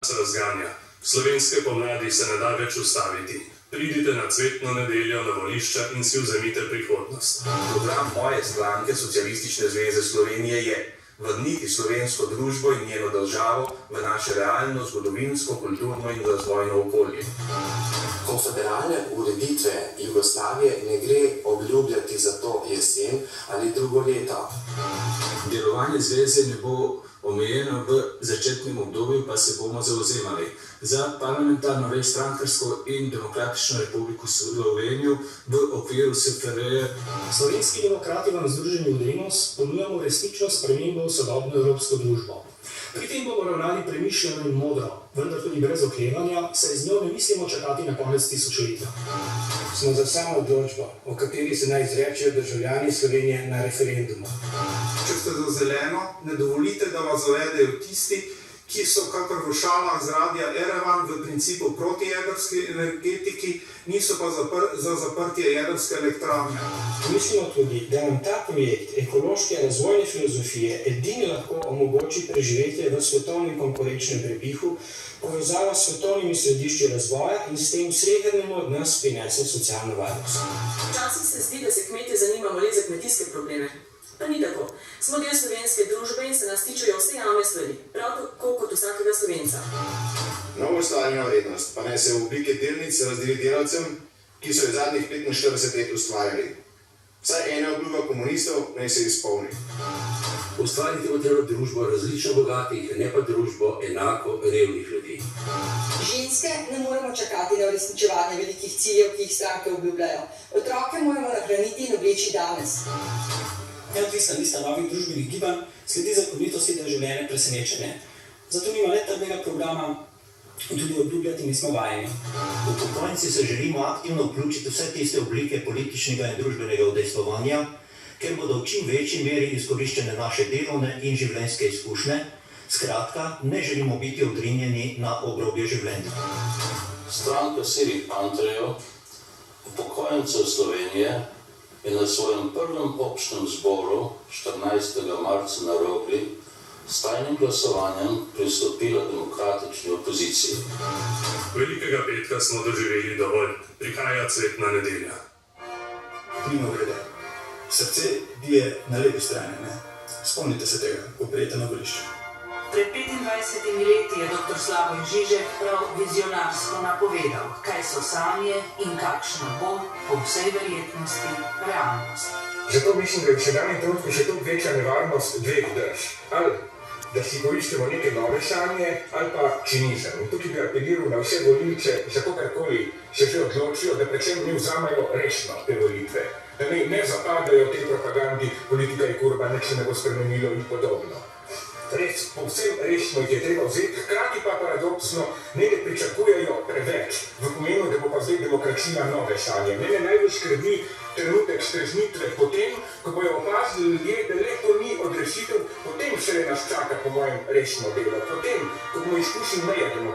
se razganja. Slovenske pomladi se ne da več ustaviti. Pridite na cvetno nedeljo na volišča in si vzemite prihodnost. Program moje stranke Socialistične zveze Slovenije je vrniti slovensko družbo in njeno državo v naše realno, zgodovinsko, kulturno in razvojno okolje. Konfederalne ureditve Jugoslavije ne gre obljubljati za to jesen ali drugo leto. Delovanje zveze ne bo omejeno v začetnem obdobju, pa se bomo zauzemali za parlamentarno večstrankarsko in demokratično republiko Slovenijo v okviru SFRJ. Slovenski demokrati v Združenju Demos ponujamo resnično spremembo v sodobno evropsko družbo. Pri tem bomo ravnali premišljeno in modro, vendar tudi brez oklevanja, saj z njo ne mislimo čakati na konec tisočletja. Smo za samo odločbo, o kateri se naj izrečejo državljani Slovenije na referendumu. Če ste za zeleno, ne dovolite, da vas zavedejo tisti, ki so kakor v šalah z radia Erevan v principu proti jedrski energetiki, niso pa za zaprtje jedrske elektrarne. Mislimo tudi, da nam ta projekt ekološke razvojne filozofije edini lahko omogoči preživetje v svetovnem konkurenčnem prepihu, povezava s svetovnimi središči razvoja in s tem vsakemu od nas prinese socialno varnost. Včasih se zdi, da se kmetje zanimamo le za kmetijske probleme. Pa ni tako. Smo del slovenske družbe in se nas tičejo vse javne stvari, prav tako kot vsakega Slovenca. Novo ustvarjena vrednost pa naj se v oblike delnic razdeli delavcem, ki so jo zadnjih 45 let ustvarjali. Vsaj ena obljuba komunistov naj se izpolni. Ustvariti bo treba družbo različno bogatih, ne pa družbo enako revnih ljudi. Ženske ne moremo čakati na uresničevanje velikih ciljev, ki jih stranke obljubljajo. Otroke moramo nahraniti in obleči danes. Neodvisna lista novih družbenih gibanj sledi zakonitosti življenja presenečenja. Zato nima le trdnega programa in tudi obljubljati nismo vajeni. Upokojenci se želimo aktivno vključiti vse tiste oblike političnega in družbenega udejstvovanja, ker bodo v čim večji meri izkoriščene naše delovne in življenjske izkušnje. Skratka, ne želimo biti odrinjeni na obrobje življenja. Stranka Sirih Antrejev, upokojencev Slovenije, je na svojem prvem občnem zboru 14. marca na Rogli s tajnim glasovanjem pristopila demokratični opoziciji. Velikega petka smo doživeli dovolj, prihaja cvetna nedelja. Mimogrede, srce bije na levi strani, ne? Spomnite se tega, ko prijete na volišče. Pred 25 leti je dr. Slavoj Žižek prav vizionarsko napovedal, kaj so sanje in kakšna bo, po vsej verjetnosti, realnost. Zato mislim, da je v sedanjem trenutku še toliko večja nevarnost dveh drž. Ali da si poiščemo neke nove sanje, ali pa cinizem. In tukaj bi apeliral na vse volilce, za kogarkoli se že odločijo, da predvsem ne vzamejo resno te volitve. Da ne zapadajo v tej propagandi, politika je kurba, nič se ne bo spremenilo in podobno. Res, povsem resno jih je treba vzeti, hkrati pa paradoksno ne pričakujejo preveč, v pomenu, da bo pa zdaj demokracija nove sanje. Mene najbolj skrbi trenutek streznitve potem, ko bojo opazili ljudje, da le to ni odrešitev, potem šele nas čaka po mojem resno delo, potem, ko bomo izkusili meje demokracije.